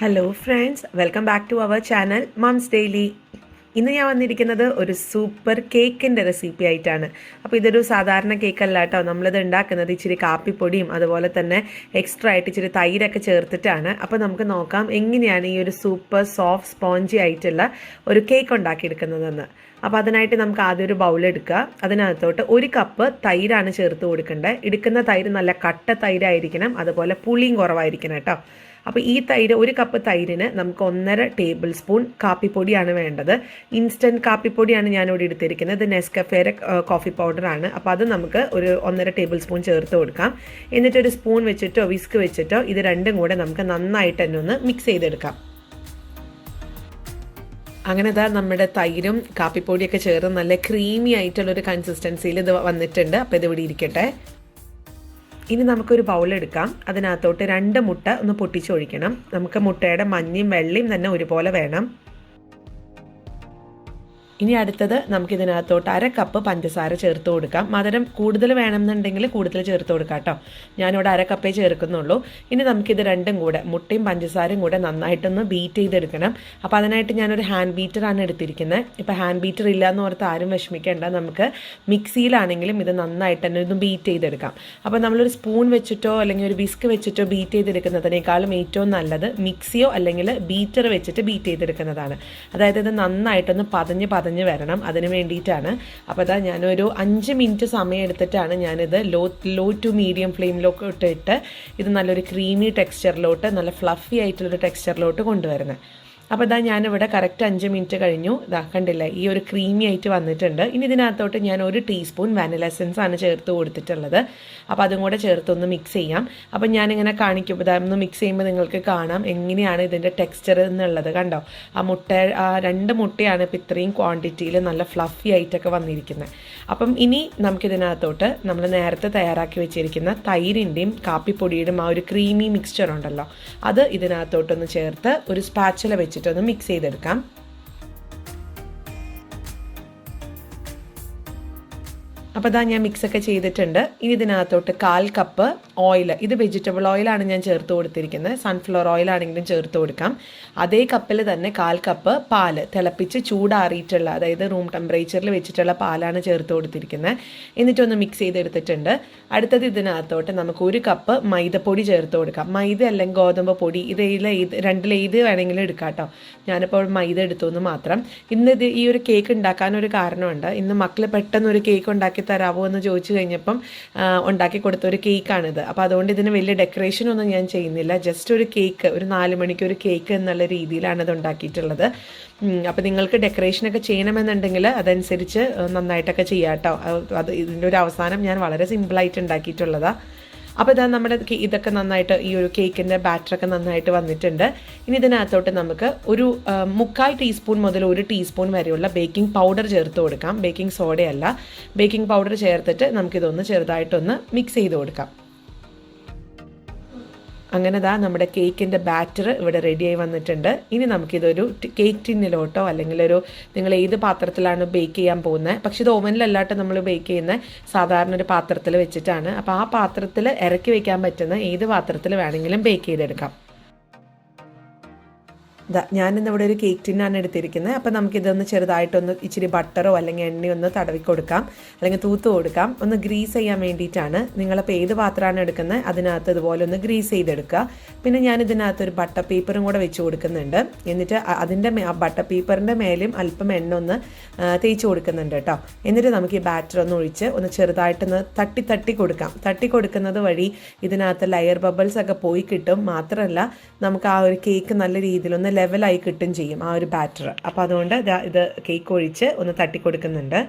Hello friends, welcome back to our channel Mums Daily. ഇന്ന് ഞാൻ വന്നിരിക്കുന്നത് ഒരു സൂപ്പർ കേക്കിൻ്റെ റെസിപ്പി ആയിട്ടാണ്. അപ്പോൾ ഇതൊരു സാധാരണ കേക്കല്ല കേട്ടോ. നമ്മളിത് ഉണ്ടാക്കുന്നത് ഇച്ചിരി കാപ്പിപ്പൊടിയും അതുപോലെ തന്നെ എക്സ്ട്രാ ആയിട്ട് ഇച്ചിരി തൈരൊക്കെ ചേർത്തിട്ടാണ്. അപ്പോൾ നമുക്ക് നോക്കാം എങ്ങനെയാണ് ഈ ഒരു സൂപ്പർ സോഫ്റ്റ് സ്പോഞ്ചി ആയിട്ടുള്ള ഒരു കേക്ക് ഉണ്ടാക്കിയെടുക്കുന്നതെന്ന്. അപ്പോൾ അതിനായിട്ട് നമുക്ക് ആദ്യം ഒരു ബൗൾ എടുക്കുക. അതിനകത്തോട്ട് 1 കപ്പ് തൈരാണ് ചേർത്ത് കൊടുക്കേണ്ടത്. എടുക്കുന്ന തൈര് നല്ല കട്ട തൈരായിരിക്കണം, അതുപോലെ പുളിയും കുറവായിരിക്കണം കേട്ടോ. അപ്പോൾ ഈ തൈര് 1 കപ്പ് തൈരിന് നമുക്ക് 1.5 ടേബിൾ സ്പൂൺ കാപ്പിപ്പൊടിയാണ് വേണ്ടത്. ഇൻസ്റ്റൻറ്റ് കാപ്പിപ്പൊടിയാണ് ഞാനിവിടെ എടുത്തിരിക്കുന്നത്. ഇത് നെസ്കഫേയുടെ കോഫി പൗഡറാണ്. അപ്പോൾ അത് നമുക്ക് ഒരു 1.5 ടേബിൾ സ്പൂൺ ചേർത്ത് കൊടുക്കാം. എന്നിട്ടൊരു സ്പൂൺ വെച്ചിട്ടോ വിസ്ക് വെച്ചിട്ടോ ഇത് രണ്ടും കൂടെ നമുക്ക് നന്നായിട്ട് തന്നെ ഒന്ന് മിക്സ് ചെയ്തെടുക്കാം. അങ്ങനെ ഇതാ നമ്മുടെ തൈരും കാപ്പിപ്പൊടിയൊക്കെ ചേർന്ന് നല്ല ക്രീമി ആയിട്ടുള്ളൊരു കൺസിസ്റ്റൻസിയിൽ ഇത് വന്നിട്ടുണ്ട്. അപ്പോൾ ഇത് ഇവിടെ ഇരിക്കട്ടെ. ഇനി നമുക്കൊരു ബൗളെടുക്കാം. അതിനകത്തോട്ട് 2 മുട്ട ഒന്ന് പൊട്ടിച്ചൊഴിക്കണം. നമുക്ക് മുട്ടയുടെ മഞ്ഞയും വെള്ളയും തന്നെ ഒരുപോലെ വേണം. ഇനി അടുത്തത് നമുക്കിതിനകത്തോട്ട് 1/2 കപ്പ് പഞ്ചസാര ചേർത്ത് കൊടുക്കാം. മധുരം കൂടുതൽ വേണമെന്നുണ്ടെങ്കിൽ കൂടുതൽ ചേർത്ത് കൊടുക്കാം കേട്ടോ. ഞാനിവിടെ 1/2 കപ്പേ ചേർക്കുന്നുള്ളൂ. ഇനി നമുക്കിത് രണ്ടും കൂടെ മുട്ടയും പഞ്ചസാരയും കൂടെ നന്നായിട്ടൊന്ന് ബീറ്റ് ചെയ്തെടുക്കണം. അപ്പോൾ അതിനായിട്ട് ഞാനൊരു ഹാൻഡ് ബീറ്ററാണ് എടുത്തിരിക്കുന്നത്. ഇപ്പോൾ ഹാൻഡ് ബീറ്റർ ഇല്ല എന്ന് ഓർത്ത് ആരും വിഷമിക്കേണ്ട. നമുക്ക് മിക്സിയിലാണെങ്കിലും ഇത് നന്നായിട്ട് തന്നെ ഒന്ന് ബീറ്റ് ചെയ്തെടുക്കാം. അപ്പോൾ നമ്മളൊരു സ്പൂൺ വെച്ചിട്ടോ അല്ലെങ്കിൽ ഒരു വിസ്ക് വെച്ചിട്ടോ ബീറ്റ് ചെയ്തെടുക്കുന്നതിനേക്കാളും ഏറ്റവും നല്ലത് മിക്സിയോ അല്ലെങ്കിൽ ബീറ്റർ വെച്ചിട്ട് ബീറ്റ് ചെയ്തെടുക്കുന്നതാണ്. അതായത് ഇത് നന്നായിട്ടൊന്ന് പതഞ്ഞ് വരണം. അതിന് വേണ്ടിയിട്ടാണ്. അപ്പോൾ അതാ ഞാനൊരു 5 മിനിറ്റ് സമയം എടുത്തിട്ടാണ് ഞാനിത് ലോ ടു മീഡിയം ഫ്ലെയിമിലൊക്കെ ഇട്ടിട്ട് ഇത് നല്ലൊരു ക്രീമി ടെക്സ്ചറിലോട്ട്, നല്ല ഫ്ലഫി ആയിട്ടുള്ളൊരു ടെക്സ്ചറിലോട്ട് കൊണ്ടുവരുന്നത്. അപ്പോൾ ഇതാ ഞാനിവിടെ കറക്റ്റ് 5 മിനിറ്റ് കഴിഞ്ഞു. ഇതാ കണ്ടില്ലേ, ഈ ഒരു ക്രീമി ആയിട്ട് വന്നിട്ടുണ്ട്. ഇനി ഇതിനകത്തോട്ട് ഞാൻ 1 ടീസ്പൂൺ വാനില എസൻസ് ആണ് ചേർത്ത് കൊടുത്തിട്ടുള്ളത്. അപ്പോൾ അതും കൂടെ ചേർത്തൊന്ന് മിക്സ് ചെയ്യാം. അപ്പോൾ ഞാനിങ്ങനെ കാണിക്കും. ഇതൊന്ന് മിക്സ് ചെയ്യുമ്പോൾ നിങ്ങൾക്ക് കാണാം എങ്ങനെയാണ് ഇതിൻ്റെ ടെക്സ്ചർ എന്നുള്ളത്. കണ്ടോ, ആ 2 മുട്ടയാണ് ഇപ്പോൾ ഇത്രയും ക്വാണ്ടിറ്റിയിൽ നല്ല ഫ്ലഫി ആയിട്ടൊക്കെ വന്നിരിക്കുന്നത്. അപ്പം ഇനി നമുക്കിതിനകത്തോട്ട് നമ്മൾ നേരത്തെ തയ്യാറാക്കി വെച്ചിരിക്കുന്ന തൈരിൻ്റെയും കാപ്പിപ്പൊടിയുടെയും ആ ഒരു ക്രീമി മിക്സ്ചർ ഉണ്ടല്ലോ, അത് ഇതിനകത്തോട്ടൊന്ന് ചേർത്ത് ഒരു സ്പാച്ചില വെച്ചിട്ടൊന്ന് മിക്സ് ചെയ്തെടുക്കാം. അപ്പോൾ ഇതാ ഞാൻ മിക്സൊക്കെ ചെയ്തിട്ടുണ്ട്. ഇനി ഇതിനകത്തോട്ട് 1/4 കപ്പ് ഓയിൽ, ഇത് വെജിറ്റബിൾ ഓയിലാണ് ഞാൻ ചേർത്ത് കൊടുത്തിരിക്കുന്നത്. സൺഫ്ലവർ ഓയിലാണെങ്കിലും ചേർത്ത് കൊടുക്കാം. അതേ കപ്പിൽ തന്നെ 1/4 കപ്പ് പാല് തിളപ്പിച്ച് ചൂടാറിയിട്ടുള്ള, അതായത് റൂം ടെമ്പറേച്ചറിൽ വെച്ചിട്ടുള്ള പാലാണ് ചേർത്ത് കൊടുത്തിരിക്കുന്നത്. എന്നിട്ടൊന്ന് മിക്സ് ചെയ്തെടുത്തിട്ടുണ്ട്. അടുത്തത് ഇതിനകത്തോട്ട് നമുക്ക് 1 കപ്പ് മൈദപ്പൊടി ചേർത്ത് കൊടുക്കാം. മൈദ അല്ലെങ്കിൽ ഗോതമ്പ് പൊടി, രണ്ടിലേത് വേണമെങ്കിലും എടുക്കാം കേട്ടോ. ഞാനിപ്പോൾ മൈദ എടുത്തു മാത്രം. ഇന്ന് ഈ ഒരു കേക്ക് ഉണ്ടാക്കാനൊരു കാരണമുണ്ട്. ഇന്ന് മക്കൾ പെട്ടെന്നൊരു കേക്ക് ഉണ്ടാക്കി തരാമോ എന്ന് ചോദിച്ചു കഴിഞ്ഞപ്പം ഉണ്ടാക്കി കൊടുത്ത ഒരു കേക്കാണിത്. അപ്പോൾ അതുകൊണ്ട് ഇതിന് വലിയ ഡെക്കറേഷനൊന്നും ഞാൻ ചെയ്യുന്നില്ല. ജസ്റ്റ് ഒരു കേക്ക്, ഒരു 4 മണിക്ക് ഒരു കേക്ക് എന്നുള്ള രീതിയിലാണ് ഇത് ഉണ്ടാക്കിയിട്ടുള്ളത്. അപ്പോൾ നിങ്ങൾക്ക് ഡെക്കറേഷനൊക്കെ ചെയ്യണമെന്നുണ്ടെങ്കിൽ അതനുസരിച്ച് നന്നായിട്ടൊക്കെ ചെയ്യാം കേട്ടോ. അത് ഇതിൻ്റെ ഒരു അവസാനം ഞാൻ വളരെ സിമ്പിളായിട്ട് ഉണ്ടാക്കിയിട്ടുള്ളതാണ്. അപ്പോൾ ഇതാ നമ്മുടെ ഇതൊക്കെ നന്നായിട്ട്, ഈ ഒരു കേക്കിൻ്റെ ബാറ്ററൊക്കെ നന്നായിട്ട് വന്നിട്ടുണ്ട്. ഇനി ഇതിനകത്തോട്ട് നമുക്ക് ഒരു 3/4 ടീസ്പൂൺ മുതൽ 1 ടീസ്പൂൺ വരെയുള്ള ബേക്കിംഗ് പൗഡർ ചേർത്ത് കൊടുക്കാം. ബേക്കിംഗ് സോഡയല്ല, ബേക്കിംഗ് പൗഡർ ചേർത്തിട്ട് നമുക്കിതൊന്ന് ചെറുതായിട്ടൊന്ന് മിക്സ് ചെയ്ത് കൊടുക്കാം. അങ്ങനെ ദാ നമ്മുടെ കേക്കിൻ്റെ ബാറ്റർ ഇവിടെ റെഡിയായി വന്നിട്ടുണ്ട്. ഇനി നമുക്കിതൊരു കേക്ക് ടിന്നിലോട്ടോ അല്ലെങ്കിൽ നിങ്ങൾ ഏത് പാത്രത്തിലാണ് ബേക്ക് ചെയ്യാൻ പോകുന്നത്, പക്ഷെ ഇത് ഓവനിലല്ലാട്ടോ നമ്മൾ ബേക്ക് ചെയ്യുന്നത്, സാധാരണ ഒരു പാത്രത്തിൽ വെച്ചിട്ടാണ്. അപ്പോൾ ആ പാത്രത്തിൽ ഇറക്കി വയ്ക്കാൻ പറ്റുന്ന ഏത് പാത്രത്തിൽ വേണമെങ്കിലും ബേക്ക് ചെയ്തെടുക്കാം. ഞാനിന്നിവിടെ ഒരു കേക്ക് ടിന്നാണ് എടുത്തിരിക്കുന്നത്. അപ്പോൾ നമുക്കിതൊന്ന് ചെറുതായിട്ടൊന്ന് ഇച്ചിരി ബട്ടറോ അല്ലെങ്കിൽ എണ്ണയോ ഒന്ന് തടവി കൊടുക്കാം, അല്ലെങ്കിൽ തൂത്ത് കൊടുക്കാം. ഒന്ന് ഗ്രീസ് ചെയ്യാൻ വേണ്ടിയിട്ടാണ്. നിങ്ങളപ്പോൾ ഏത് പാത്രമാണ് എടുക്കുന്നത് അതിനകത്ത് ഇതുപോലെ ഒന്ന് ഗ്രീസ് ചെയ്തെടുക്കുക. പിന്നെ ഞാനിതിനകത്ത് ഒരു ബട്ടർ പേപ്പറും കൂടെ വെച്ച് കൊടുക്കുന്നുണ്ട്. എന്നിട്ട് അതിൻ്റെ ബട്ടർ പേപ്പറിൻ്റെ മേലും അല്പം എണ്ണ ഒന്ന് തേച്ച് കൊടുക്കുന്നുണ്ട് കേട്ടോ. എന്നിട്ട് നമുക്ക് ഈ ബാറ്റർ ഒന്ന് ഒഴിച്ച് ഒന്ന് ചെറുതായിട്ടൊന്ന് തട്ടി കൊടുക്കാം. തട്ടി കൊടുക്കുന്നത് വഴി ഇതിനകത്ത് ലെയർ ബബിൾസ് ഒക്കെ പോയി കിട്ടും. മാത്രമല്ല നമുക്ക് ആ ഒരു കേക്ക് നല്ല രീതിയിലൊന്ന് ലെവലായി കിട്ടും ചെയ്യും ആ ഒരു ബാറ്റർ. അപ്പോൾ അതുകൊണ്ട് ഇത് കേക്ക് ഒഴിച്ച് ഒന്ന് തട്ടിക്കൊടുക്കുന്നുണ്ട്.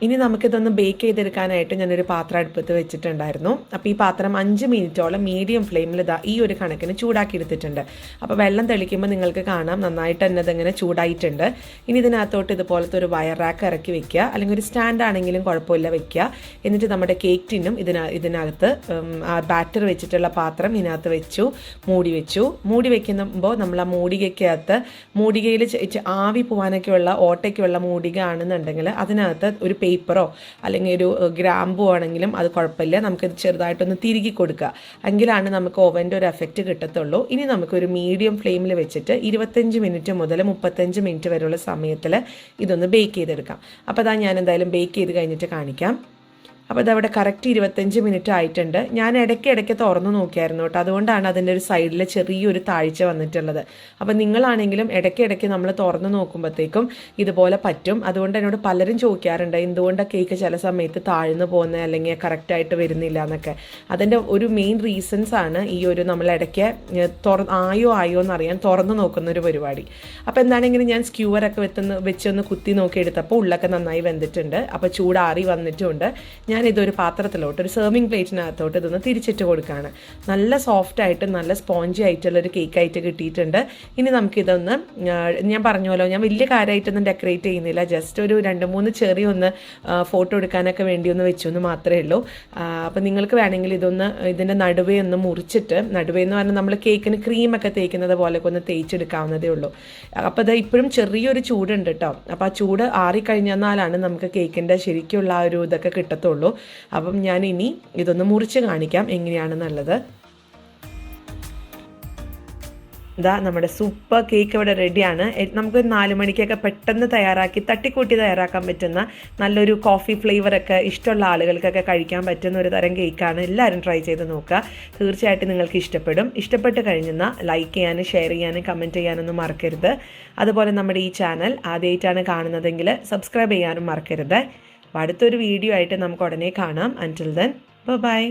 ഇനി നമുക്കിതൊന്ന് ബേക്ക് ചെയ്തെടുക്കാനായിട്ട് ഞാനൊരു പാത്രം അടുപ്പത്ത് വെച്ചിട്ടുണ്ടായിരുന്നു. അപ്പോൾ ഈ പാത്രം 5 മിനിറ്റോളം മീഡിയം ഫ്ലെയിമിൽ ഈ ഒരു കണക്കിന് ചൂടാക്കി എടുത്തിട്ടുണ്ട്. അപ്പോൾ വെള്ളം തെളിക്കുമ്പോൾ നിങ്ങൾക്ക് കാണാം നന്നായിട്ട് തന്നെ അതിങ്ങനെ ചൂടായിട്ടുണ്ട്. ഇനി ഇതിനകത്തോട്ട് ഇതുപോലത്തെ ഒരു വയർ റാക്ക് ഇറക്കി വെക്കുക, അല്ലെങ്കിൽ ഒരു സ്റ്റാൻഡ് ആണെങ്കിലും കുഴപ്പമില്ല വെക്കുക. എന്നിട്ട് നമ്മുടെ കേക്ക് ടിന്നും ഇതിനകത്ത് ആ ബാറ്റർ വെച്ചിട്ടുള്ള പാത്രം ഇതിനകത്ത് വെച്ചു, മൂടി വെക്കുമ്പോൾ നമ്മൾ ആ മൂടികയിൽ ആവി പോകാനൊക്കെയുള്ള ഓട്ടയ്ക്കുള്ള മൂടിക ആണെന്നുണ്ടെങ്കിൽ അതിനകത്ത് ഒരു പേപ്പറോ അല്ലെങ്കിൽ ഒരു ഗ്രാമ്പോ ആണെങ്കിലും അത് കുഴപ്പമില്ല. നമുക്കിത് ചെറുതായിട്ടൊന്ന് തിരുകി കൊടുക്കുക, എങ്കിലാണ് നമുക്ക് ഓവൻ്റെ ഒരു എഫക്റ്റ് കിട്ടത്തുള്ളൂ. ഇനി നമുക്കൊരു മീഡിയം ഫ്ലെയിമിൽ വെച്ചിട്ട് 25 മിനിറ്റ് മുതൽ 35 മിനിറ്റ് വരെയുള്ള സമയത്തിൽ ഇതൊന്ന് ബേക്ക് ചെയ്തെടുക്കാം. അപ്പോൾ അതാ ഞാൻ എന്തായാലും ബേക്ക് ചെയ്ത് കഴിഞ്ഞിട്ട് കാണിക്കാം. അപ്പോൾ ഇതവിടെ കറക്റ്റ് 25 മിനിറ്റ് ആയിട്ടുണ്ട്. ഞാൻ ഇടയ്ക്ക് തുറന്നു നോക്കിയായിരുന്നു കേട്ടോ, അതുകൊണ്ടാണ് അതിൻ്റെ ഒരു സൈഡിൽ ചെറിയൊരു താഴ്ച വന്നിട്ടുള്ളത്. അപ്പോൾ നിങ്ങളാണെങ്കിലും ഇടയ്ക്ക് നമ്മൾ തുറന്നു നോക്കുമ്പോഴത്തേക്കും ഇതുപോലെ പറ്റും. അതുകൊണ്ട് എന്നോട് പലരും ചോദിക്കാറുണ്ട് എന്തുകൊണ്ടാണ് കേക്ക് ചില സമയത്ത് താഴ്ന്നു പോകുന്നത് അല്ലെങ്കിൽ കറക്റ്റായിട്ട് വരുന്നില്ല എന്നൊക്കെ. അതിൻ്റെ ഒരു മെയിൻ റീസൺസ് ആണ് ഈ ഒരു നമ്മൾ ഇടയ്ക്ക് ആയോ എന്നറിയാൻ തുറന്നു നോക്കുന്ന ഒരു പരിപാടി. അപ്പോൾ എന്താണെങ്കിലും ഞാൻ സ്ക്യൂവറൊക്കെ വെച്ചൊന്ന് കുത്തി നോക്കി എടുത്തപ്പോൾ ഉള്ളൊക്കെ നന്നായി വെന്തിട്ടുണ്ട്. അപ്പോൾ ചൂടാറി വന്നിട്ടുമുണ്ട്. ഞാനിതൊരു പാത്രത്തിലോട്ട്, ഒരു സെർവിങ് പ്ലേറ്റിനകത്തോട്ട് ഇതൊന്ന് തിരിച്ചിട്ട് കൊടുക്കുകയാണ്. നല്ല സോഫ്റ്റായിട്ട് നല്ല സ്പോഞ്ചി ആയിട്ടുള്ളൊരു കേക്കായിട്ട് കിട്ടിയിട്ടുണ്ട്. ഇനി നമുക്കിതൊന്ന്, ഞാൻ പറഞ്ഞല്ലോ ഞാൻ വലിയ കാര്യമായിട്ടൊന്നും ഡെക്കറേറ്റ് ചെയ്യുന്നില്ല, ജസ്റ്റ് ഒരു 2-3 ചെറിയ ഒന്ന് ഫോട്ടോ എടുക്കാനൊക്കെ വേണ്ടി ഒന്ന് വെച്ചൊന്ന് മാത്രമേ ഉള്ളൂ. അപ്പോൾ നിങ്ങൾക്ക് വേണമെങ്കിൽ ഇതിൻ്റെ നടുവേ ഒന്ന് മുറിച്ചിട്ട്, നടുവേ എന്ന് പറഞ്ഞാൽ നമ്മൾ കേക്കിന് ക്രീമൊക്കെ തേക്കുന്നത് പോലെയൊക്കെ ഒന്ന് തേച്ചെടുക്കാവുന്നതേ ഉള്ളൂ. അപ്പോൾ അത് ഇപ്പോഴും ചെറിയൊരു ചൂടുണ്ട് കേട്ടോ. അപ്പോൾ ആ ചൂട് ആറിക്കഴിഞ്ഞാലാണ് നമുക്ക് കേക്കിൻ്റെ ശരിക്കുള്ള ആ ഒരു ഇതൊക്കെ കിട്ടത്തുള്ളൂ. അപ്പം ഞാൻ ഇനി ഇതൊന്ന് മുറിച്ച് കാണിക്കാം എങ്ങനെയാണെന്നുള്ളത്. ഇതാ നമ്മുടെ സൂപ്പർ കേക്ക് ഇവിടെ റെഡിയാണ്. നമുക്ക് 4 മണിക്കൊക്കെ പെട്ടെന്ന് തയ്യാറാക്കി തട്ടിക്കൂട്ടി തയ്യാറാക്കാൻ പറ്റുന്ന നല്ലൊരു കോഫി ഫ്ലേവറൊക്കെ ഇഷ്ടമുള്ള ആളുകൾക്കൊക്കെ കഴിക്കാൻ പറ്റുന്ന ഒരു തരം കേക്കാണ്. എല്ലാവരും ട്രൈ ചെയ്ത് നോക്കുക, തീർച്ചയായിട്ടും നിങ്ങൾക്ക് ഇഷ്ടപ്പെടും. ഇഷ്ടപ്പെട്ട് കഴിഞ്ഞാൽ ലൈക്ക് ചെയ്യാനും ഷെയർ ചെയ്യാനും കമൻറ്റ് ചെയ്യാനൊന്നും മറക്കരുത്. അതുപോലെ നമ്മുടെ ഈ ചാനൽ ആദ്യമായിട്ടാണ് കാണുന്നതെങ്കിൽ സബ്സ്ക്രൈബ് ചെയ്യാനും മറക്കരുത്. അടുത്തൊരു വീഡിയോ ആയിട്ട് നമുക്ക് ഉടനെ കാണാം. അൻറ്റിൽ ദെൻ ബൈ.